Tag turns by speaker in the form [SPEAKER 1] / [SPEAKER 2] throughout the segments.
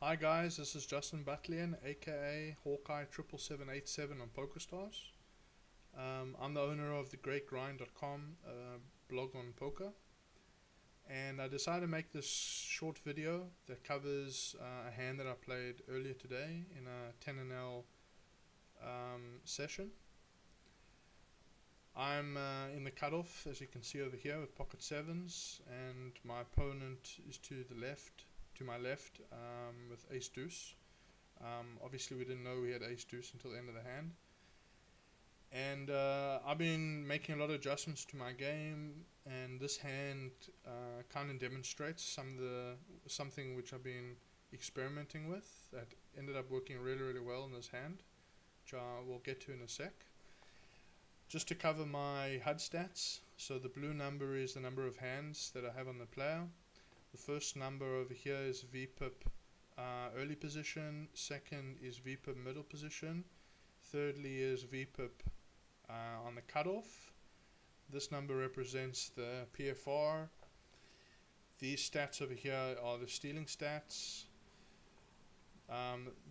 [SPEAKER 1] Hi guys, this is Justin Butlian, aka Hawkeye 77787 on PokerStars. I'm the owner of thegreatgrind.com blog on poker, and I decided to make this short video that covers a hand that I played earlier today in a 10NL session. I'm in the cutoff, as you can see over here, with pocket sevens, and my opponent is to my left, with ace deuce. Obviously, we didn't know we had ace deuce until the end of the hand, and I've been making a lot of adjustments to my game, and this hand kind of demonstrates something which I've been experimenting with that ended up working really, really well in this hand, which I will get to in a sec. Just to cover my HUD stats, so the blue number is the number of hands that I have on the player. The first number over here is VPIP early position, second is VPIP middle position, thirdly is VPIP on the cutoff. This number represents the PFR. These stats over here are the stealing stats.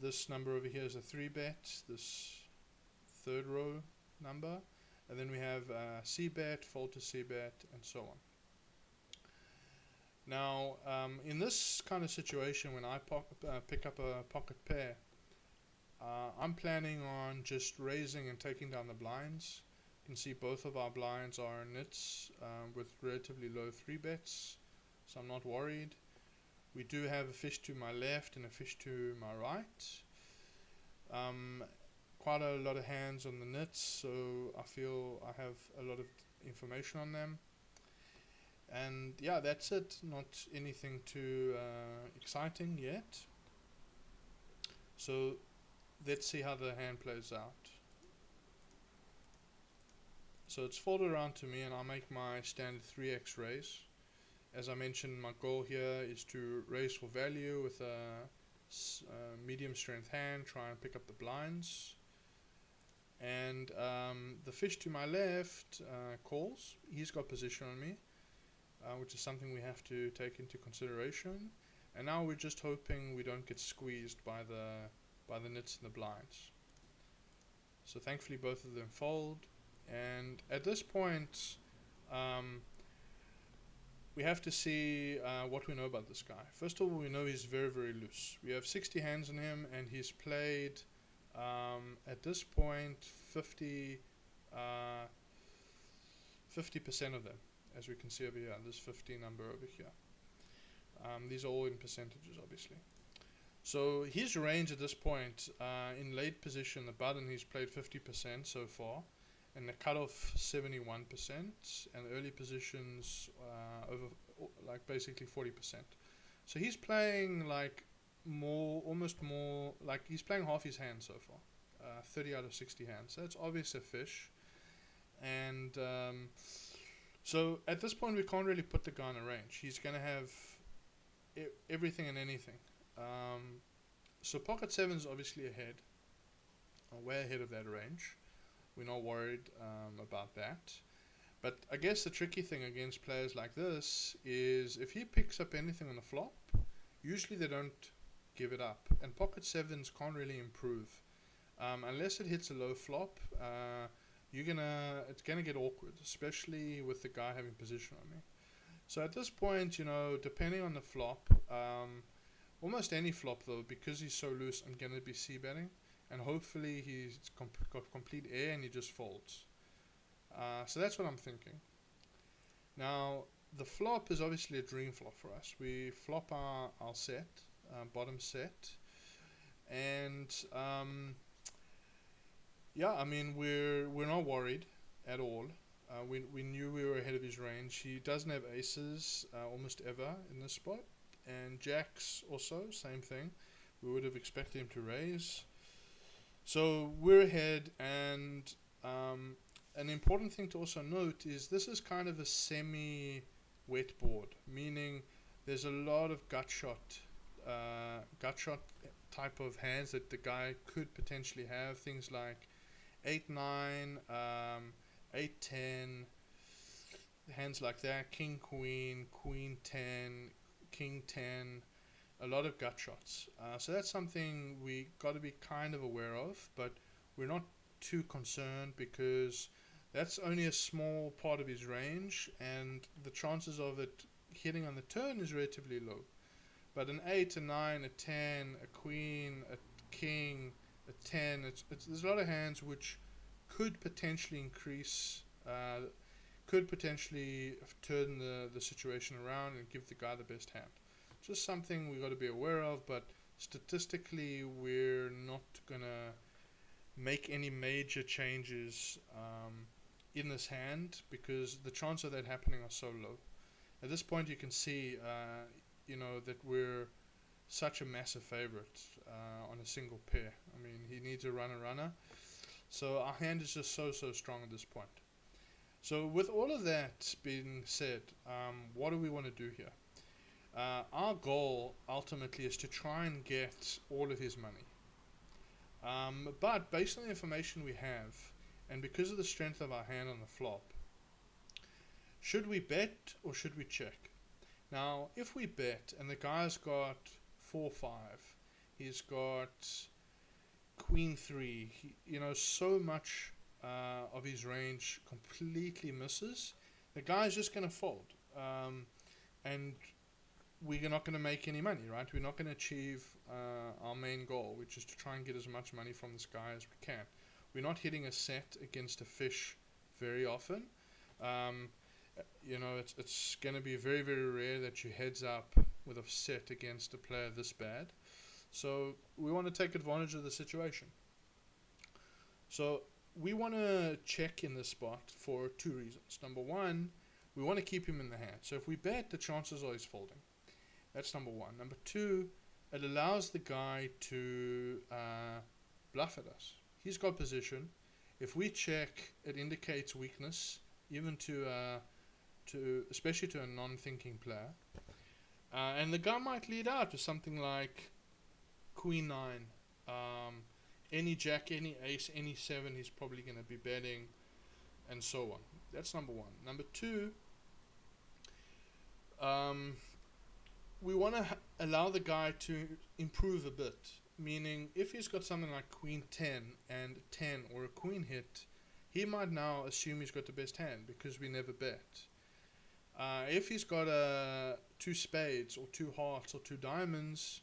[SPEAKER 1] This number over here is a 3-bet, this third row number. And then we have C-bet, fold to C-bet, and so on. Now, in this kind of situation, when I pick up a pocket pair, I'm planning on just raising and taking down the blinds. You can see both of our blinds are nits with relatively low 3-bets, so I'm not worried. We do have a fish to my left and a fish to my right. Quite a lot of hands on the nits, so I feel I have a lot of information on them. And yeah, that's it. Not anything too exciting yet. So let's see how the hand plays out. So it's folded around to me, and I'll make my standard 3x raise. As I mentioned, my goal here is to raise for value with a medium strength hand, try and pick up the blinds. And the fish to my left calls. He's got position on me, which is something we have to take into consideration. And now we're just hoping we don't get squeezed by the nits and the blinds. So thankfully both of them fold. And at this point, we have to see what we know about this guy. First of all, we know he's very, very loose. We have 60 hands on him, and he's played at this point 50% of them, as we can see over here, this 50 number over here. These are all in percentages, obviously. So his range at this point, in late position, the button, he's played 50% so far, and the cutoff 71%, and the early positions over like basically 40%. So he's playing like almost more, like he's playing half his hand so far, 30 out of 60 hands. So it's obvious a fish, and so at this point we can't really put the guy in a range. He's going to have everything and anything. So pocket 7 is obviously ahead, way ahead of that range. We're not worried about that. But I guess the tricky thing against players like this is if he picks up anything on the flop, usually they don't give it up. And pocket 7s can't really improve. Unless it hits a low flop, it's gonna get awkward, especially with the guy having position on me. So at this point, depending on the flop, almost any flop though, because he's so loose, I'm gonna be c-betting, and hopefully he's got complete air and he just folds. So that's what I'm thinking. Now the flop is obviously a dream flop for us. We flop our set, bottom set, and yeah, I mean we're not worried at all. We knew we were ahead of his range. He doesn't have aces almost ever in this spot, and jacks also, same thing. We would have expected him to raise. So we're ahead, and an important thing to also note is this is kind of a semi-wet board, meaning there's a lot of gut shot type of hands that the guy could potentially have. Things like 8-9, 8-10, hands like that, king queen, queen 10, king 10, a lot of gut shots. So that's something we got to be kind of aware of, but we're not too concerned because that's only a small part of his range, and the chances of it hitting on the turn is relatively low. But an 8, a 9, a 10, a queen, a king, a 10, there's a lot of hands which could potentially increase, could potentially turn the situation around and give the guy the best hand. Just something we got to be aware of, but statistically we're not going to make any major changes in this hand because the chance of that happening are so low. At this point you can see that we're such a massive favorite on a single pair. I mean, he needs a runner, so our hand is just so strong at this point. So with all of that being said, what do we want to do here? Our goal ultimately is to try and get all of his money. But based on the information we have, and because of the strength of our hand on the flop, should we bet or should we check? Now, if we bet and the guy's got 4-5, he's got queen 3, so much of his range completely misses, the guy's just going to fold. And we're not going to make any money, right? We're not going to achieve our main goal, which is to try and get as much money from this guy as we can. We're not hitting a set against a fish very often. It's going to be very, very rare that you heads up with a set against a player this bad. So we want to take advantage of the situation. So we want to check in this spot for 2 reasons. Number one, we want to keep him in the hand. So if we bet, the chances are he's folding. That's number one. Number two, it allows the guy to bluff at us. He's got position. If we check, it indicates weakness, even especially to a non-thinking player. And the guy might lead out to something like queen 9, any jack, any ace, any 7. He's probably going to be betting, and so on. That's number one. Number two, we want to allow the guy to improve a bit, meaning if he's got something like queen 10 and 10 or a queen hit, he might now assume he's got the best hand because we never bet. If he's got 2 spades or 2 hearts or 2 diamonds,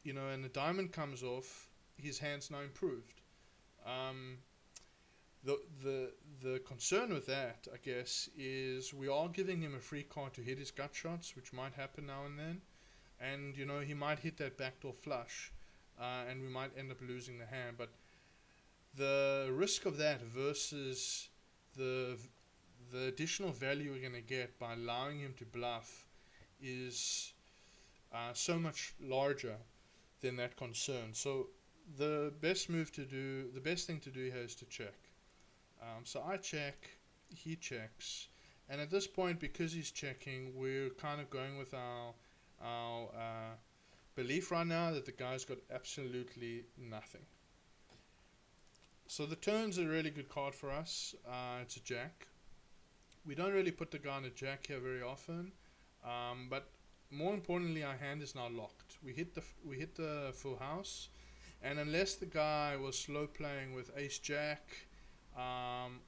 [SPEAKER 1] and the diamond comes off, his hand's now improved. The concern with that, I guess, is we are giving him a free card to hit his gut shots, which might happen now and then, and he might hit that backdoor flush, and we might end up losing the hand. But the risk of that versus the additional value we're going to get by allowing him to bluff is so much larger than that concern. So the best thing to do here is to check. So I check, he checks, and at this point, because he's checking, we're kind of going with our belief right now that the guy's got absolutely nothing. So the turn's a really good card for us. It's a jack. We don't really put the guy on a jack here very often, but more importantly, our hand is now locked. We hit the full house, and unless the guy was slow playing with ace jack,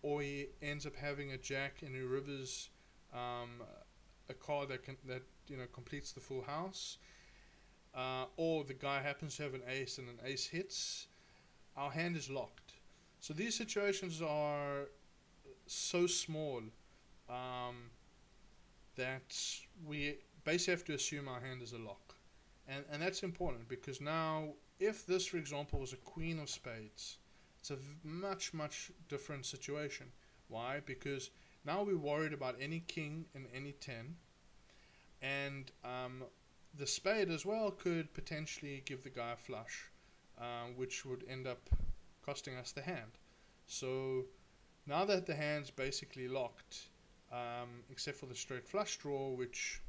[SPEAKER 1] or he ends up having a jack and he rivers a card that completes the full house, or the guy happens to have an ace and an ace hits, our hand is locked. So these situations are so small that we basically have to assume our hand is a lock. And that's important because now, if this, for example, was a queen of spades, it's a much different situation. Why? Because now we're worried about any king and any 10, and the spade as well could potentially give the guy a flush, which would end up costing us the hand. So now that the hand's basically locked, except for the straight flush draw, which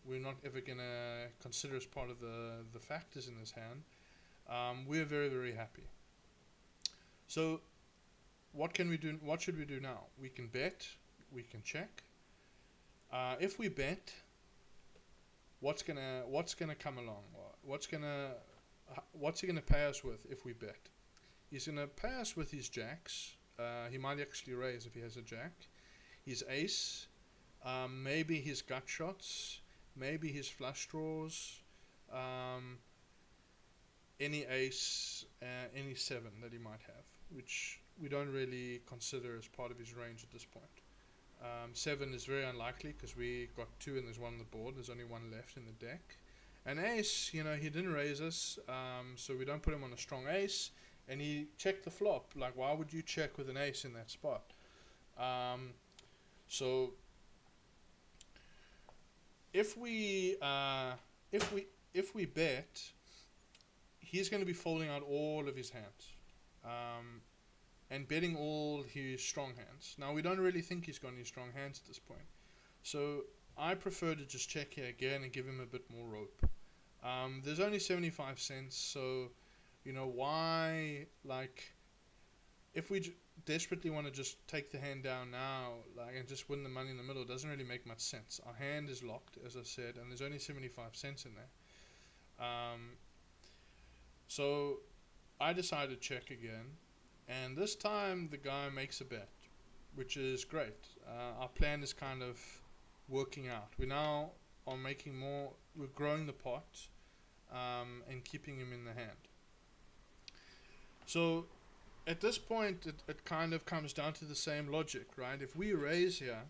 [SPEAKER 1] we're not ever going to consider as part of the factors in this hand, we're very, very happy. So what can we do? What should we do now? We can bet, we can check. If we bet, what's gonna come along? What's he gonna pay us with if we bet? He's gonna pay us with his jacks. He might actually raise if he has a jack. His ace, maybe his gut shots, maybe his flush draws, um, any ace, any seven that he might have, which we don't really consider as part of his range at this point. Seven is very unlikely because we got two and there's one on the board. There's only one left in the deck. And ace, he didn't raise us, so we don't put him on a strong ace. And he checked the flop. Like, why would you check with an ace in that spot? So if we bet, he's going to be folding out all of his hands, and betting all his strong hands. Now we don't really think he's got any strong hands at this point, so I prefer to just check here again and give him a bit more rope. There's only 75 cents, so why, like, if we desperately want to just take the hand down now, like, and just win the money in the middle, it doesn't really make much sense. Our hand is locked, as I said, and there's only 75 cents in there. So I decided to check again, and this time the guy makes a bet, which is great. Our plan is kind of working out. We now are making more, we're growing the pot, and keeping him in the hand. So at this point, it kind of comes down to the same logic, right? If we raise here,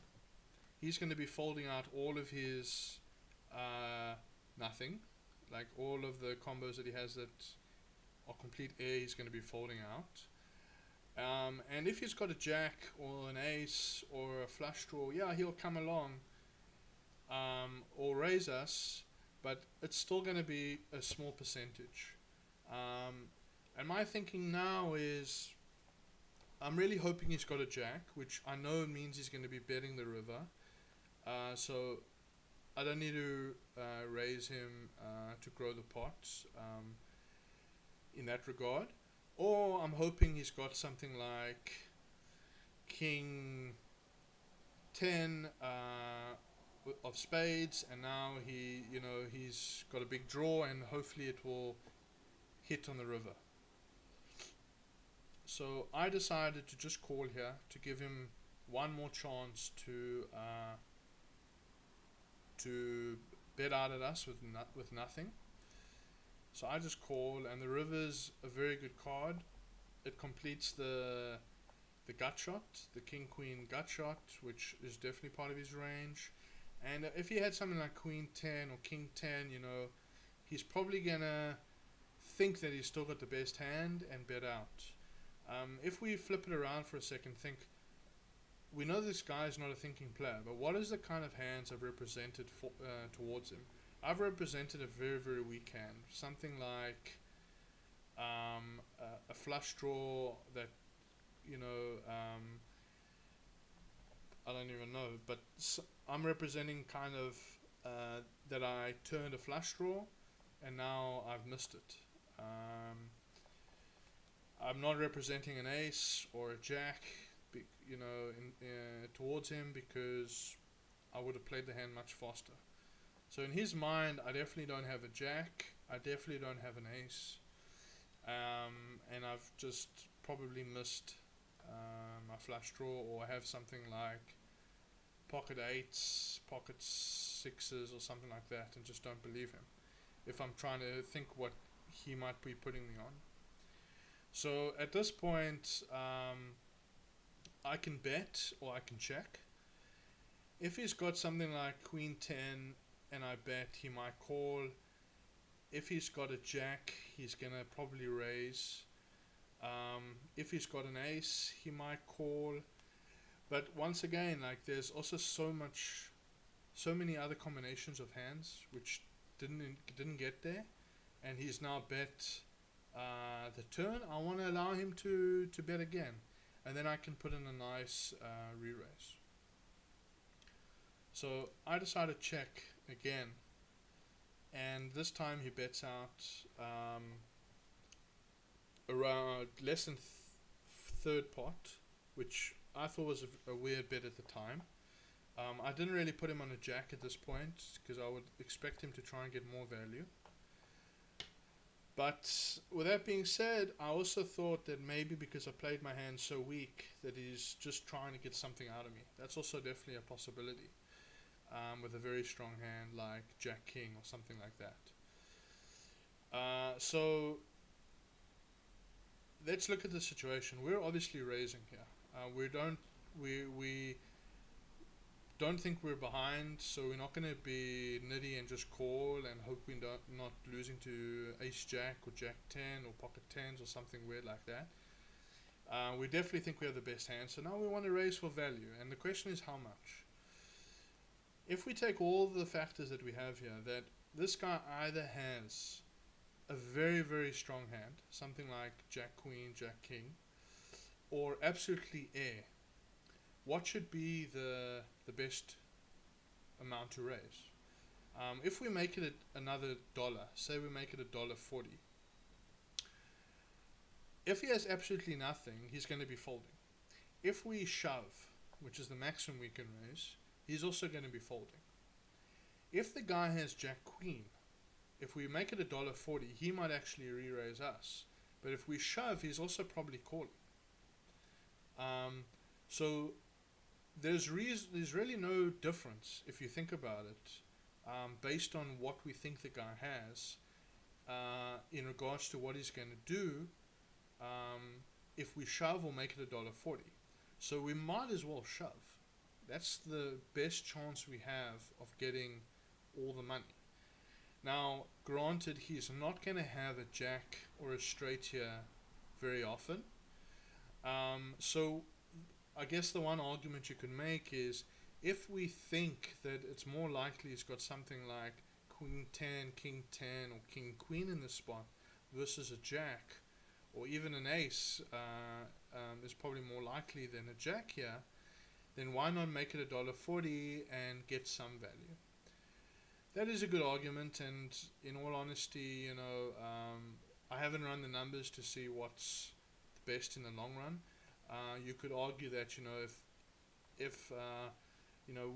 [SPEAKER 1] he's going to be folding out all of his nothing, like all of the combos that he has that are complete air, he's going to be folding out. And if he's got a jack or an ace or a flush draw, yeah, he'll come along or raise us, but it's still going to be a small percentage. And my thinking now is, I'm really hoping he's got a jack, which I know means he's going to be betting the river. So I don't need to raise him to grow the pot in that regard. Or I'm hoping he's got something like King 10 of spades, and now he's got a big draw, and hopefully it will hit on the river. So I decided to just call here to give him one more chance to bet out at us with nothing. So I just call, and the river's a very good card. It completes the gut shot, the king queen gut shot, which is definitely part of his range. And if he had something like queen 10 or king 10, he's probably gonna think that he's still got the best hand and bet out. If we flip it around for a second, we know this guy is not a thinking player, but what is the kind of hands I've represented towards him? I've represented a very, very weak hand. Something like a flush draw that, I don't even know, but I'm representing kind of that I turned a flush draw and now I've missed it. I'm not representing an ace or a jack, towards him, because I would have played the hand much faster. So in his mind, I definitely don't have a jack. I definitely don't have an ace. And I've just probably missed my flush draw, or have something like pocket eights, pocket sixes, or something like that, and just don't believe him if I'm trying to think what he might be putting me on. So at this point, I can bet or I can check. If he's got something like queen 10 and I bet, he might call. If he's got a jack, he's going to probably raise. If he's got an ace, he might call. But once again, like, there's also so many other combinations of hands which didn't get there, and he's now bet the turn. I want to allow him to bet again, and then I can put in a nice re-raise. So I decided to check again, and this time he bets out around less than third pot, which I thought was a weird bet at the time. I didn't really put him on a jack at this point because I would expect him to try and get more value. But with that being said, I also thought that maybe because I played my hand so weak that he's just trying to get something out of me. That's also definitely a possibility with a very strong hand like Jack King or something like that. So let's look at the situation. We're obviously raising here. We don't think we're behind, so we're not going to be nitty and just call and hope we're not losing to ace jack or jack 10 or pocket 10s or something weird like that. We definitely think we have the best hand, so now we want to raise for value, and the question is how much. If we take all the factors that we have here, that this guy either has a very, very strong hand, something like jack queen, jack king, or absolutely air, what should be the best amount to raise? If we make it another dollar, say we make it $1.40, if he has absolutely nothing, he's going to be folding. If we shove, which is the maximum we can raise, he's also going to be folding. If the guy has jack queen, if we make it $1.40, he might actually re-raise us. But if we shove, he's also probably calling. So there's really no difference if you think about it, based on what we think the guy has, in regards to what he's going to do. If we shove, we'll make it $1.40. So we might as well shove. That's the best chance we have of getting all the money. Now, granted, he's not going to have a jack or a straight here very often. So I guess the one argument you can make is if we think that it's more likely he's got something like queen 10, king 10, or king queen in this spot versus a jack, or even an ace is probably more likely than a jack here, then why not make it $1.40 and get some value? That is a good argument, and in all honesty, I haven't run the numbers to see what's the best in the long run. You could argue that if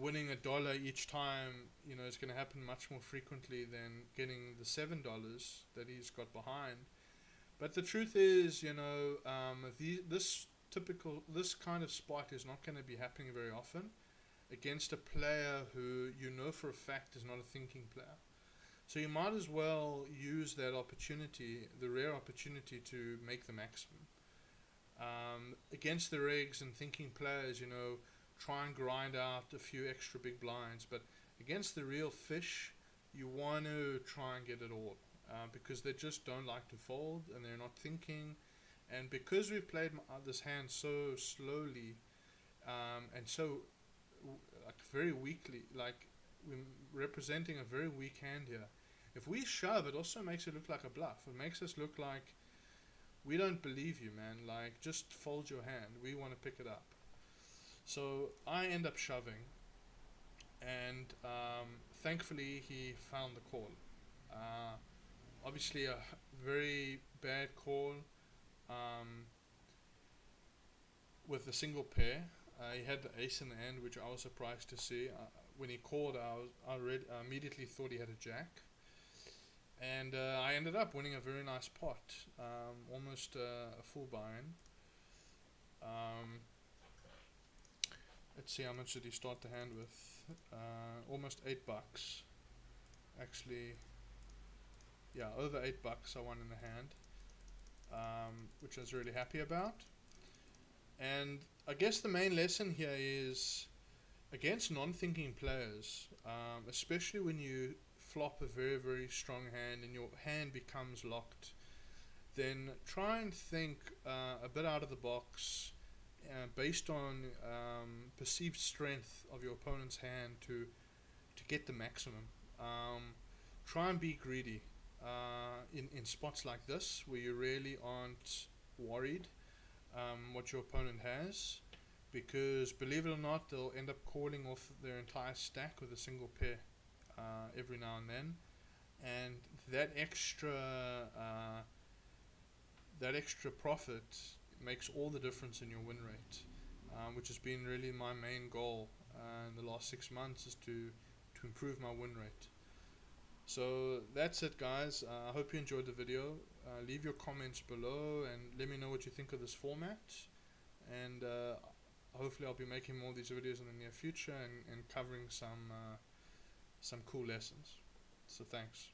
[SPEAKER 1] winning $1 each time is going to happen much more frequently than getting the $7 that he's got behind. But the truth is, this kind of spot is not going to be happening very often against a player who for a fact is not a thinking player. So you might as well use that opportunity, the rare opportunity, to make the maximum. Against the regs and thinking players, try and grind out a few extra big blinds. But against the real fish, you want to try and get it all, because they just don't like to fold and they're not thinking. And because we've played this hand so slowly and so very weakly, we're representing a very weak hand here. If we shove, it also makes it look like a bluff. It makes us look like we don't believe you, man. Just fold your hand. We want to pick it up. So I end up shoving, and thankfully he found the call. Obviously a very bad call with a single pair. He had the ace in the end, which I was surprised to see. When he called, I immediately thought he had a jack. And I ended up winning a very nice pot, almost a full buy-in. Let's see, how much did he start the hand with? Almost $8. Actually, yeah, over $8 I won in the hand, which I was really happy about. And I guess the main lesson here is, against non-thinking players, especially when you flop a very, very strong hand and your hand becomes locked, then try and think a bit out of the box, based on perceived strength of your opponent's hand to get the maximum. Try and be greedy in spots like this where you really aren't worried what your opponent has, because believe it or not, they'll end up calling off their entire stack with a single pair every now and then, and that extra profit makes all the difference in your win rate, which has been really my main goal in the last 6 months is to improve my win rate. So that's it, guys. I hope you enjoyed the video. Leave your comments below and let me know what you think of this format. And hopefully I'll be making more of these videos in the near future and covering some cool lessons. So thanks.